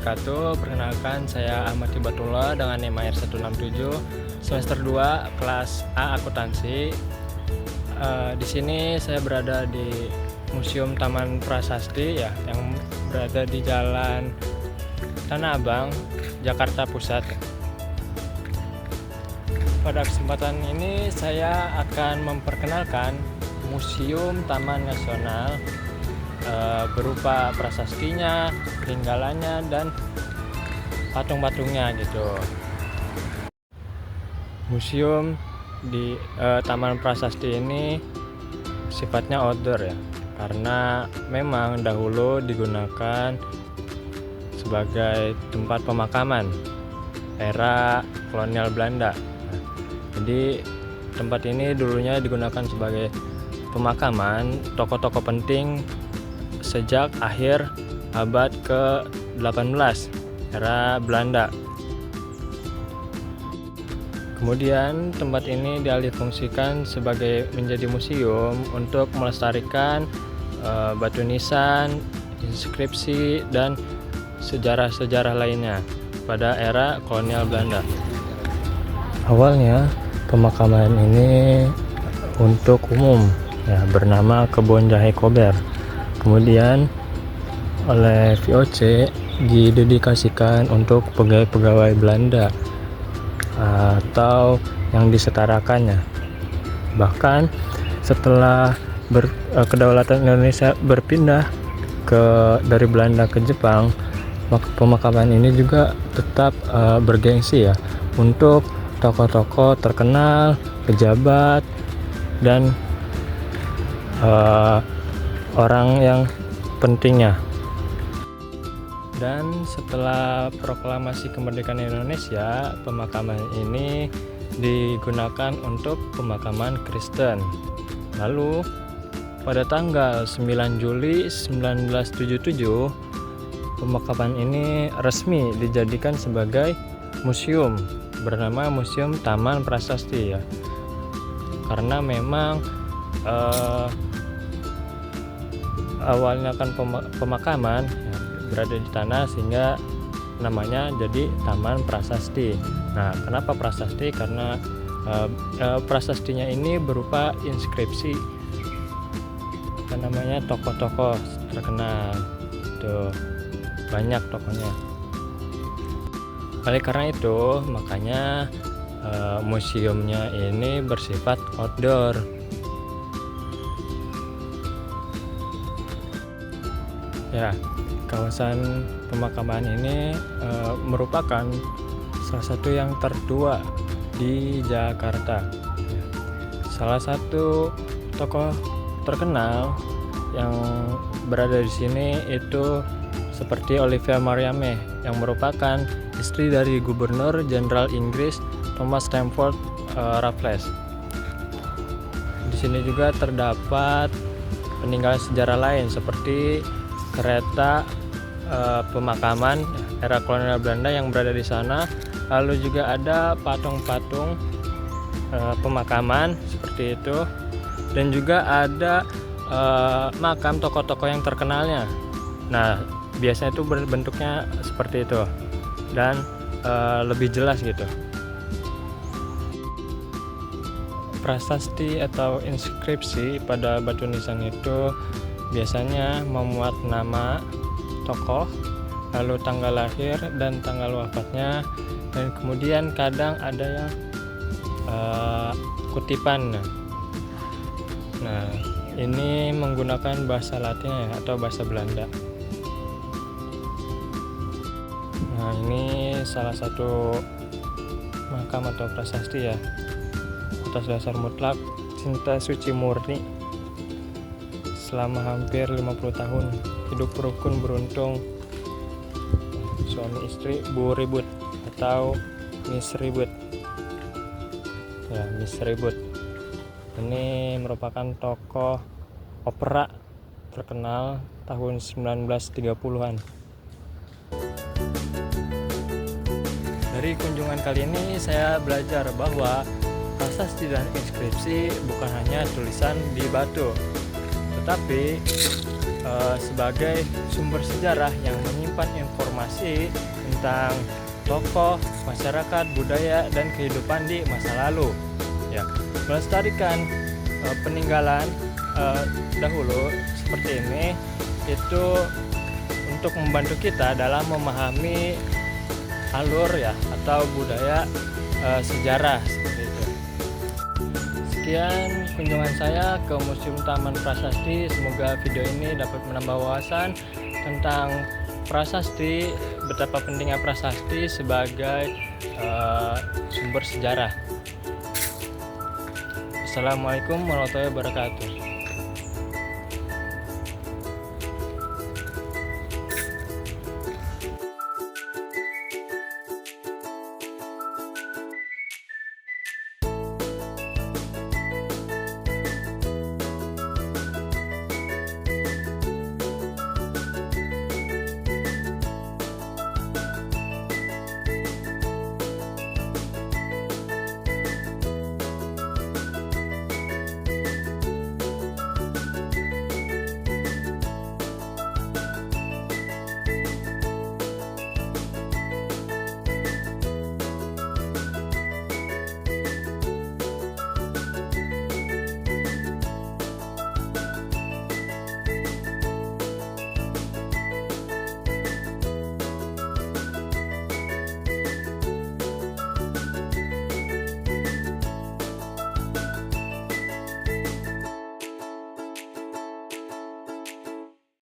wabarakatuh. Perkenalkan, saya Ahmad Hibatullah dengan NIM R167 semester 2 kelas A akuntansi. Di sini saya berada di Museum Taman Prasasti ya, yang berada di Jalan Tanah Abang, Jakarta Pusat. Pada kesempatan ini saya akan memperkenalkan Museum Taman Nasional berupa prasastinya, peninggalannya, dan patung-patungnya gitu. Museum di Taman Prasasti ini sifatnya outdoor ya, karena memang dahulu digunakan sebagai tempat pemakaman era kolonial Belanda. Jadi tempat ini dulunya digunakan sebagai pemakaman tokoh-tokoh penting sejak akhir abad ke-18 era Belanda. Kemudian tempat ini dialihfungsikan sebagai menjadi museum untuk melestarikan batu nisan, inskripsi, dan sejarah-sejarah lainnya pada era kolonial Belanda. Awalnya pemakaman ini untuk umum ya, bernama Kebun Jahe Kober. Kemudian oleh VOC didedikasikan untuk pegawai-pegawai Belanda atau yang disetarakannya. Bahkan setelah kedaulatan Indonesia berpindah dari Belanda ke Jepang, pemakaman ini juga tetap bergengsi ya untuk tokoh-tokoh terkenal, pejabat, dan orang yang pentingnya. Dan setelah proklamasi kemerdekaan Indonesia, pemakaman ini digunakan untuk pemakaman Kristen. Lalu pada tanggal 9 Juli 1977, pemakaman ini resmi dijadikan sebagai museum bernama Museum Taman Prasasti ya. Karena memang awalnya kan pemakaman ya, berada di tanah, sehingga namanya jadi Taman Prasasti. Nah, kenapa prasasti? Karena prasastinya ini berupa inskripsi namanya tokoh-tokoh terkenal itu, banyak tokohnya. Oleh karena itu makanya museumnya ini bersifat outdoor. Ya, kawasan pemakaman ini merupakan salah satu yang tertua di Jakarta. Salah satu tokoh terkenal yang berada di sini itu seperti Olivia Mariamne, yang merupakan istri dari Gubernur Jenderal Inggris Thomas Stamford Raffles. Di sini juga terdapat peninggalan sejarah lain seperti kereta pemakaman era kolonial Belanda yang berada di sana. Lalu juga ada patung-patung pemakaman seperti itu, dan juga ada makam tokoh-tokoh yang terkenalnya. Nah, biasanya itu bentuknya seperti itu dan lebih jelas gitu. Prasasti atau inskripsi pada batu nisan itu biasanya memuat nama tokoh, lalu tanggal lahir dan tanggal wafatnya, dan kemudian kadang ada yang kutipan. Nah, ini menggunakan bahasa Latin ya, atau bahasa Belanda. Nah, ini salah satu makam atau prasasti ya, atas dasar mutlak cinta suci murni selama hampir 50 tahun, hidup rukun beruntung, suami istri Bu Ribut atau Miss Ribut ya, Miss Ribut. Ini merupakan tokoh opera terkenal tahun 1930-an. Dari kunjungan kali ini saya belajar bahwa prasasti dan inskripsi bukan hanya tulisan di batu, tetapi sebagai sumber sejarah yang menyimpan informasi informasi tentang tokoh, masyarakat, budaya, dan kehidupan di masa lalu. Ya, melestarikan peninggalan dahulu seperti ini itu untuk membantu kita dalam memahami alur ya atau budaya sejarah seperti itu. Sekian kunjungan saya ke Museum Taman Prasasti. Semoga video ini dapat menambah wawasan tentang prasasti, betapa pentingnya prasasti sebagai sumber sejarah. Assalamualaikum warahmatullahi wabarakatuh.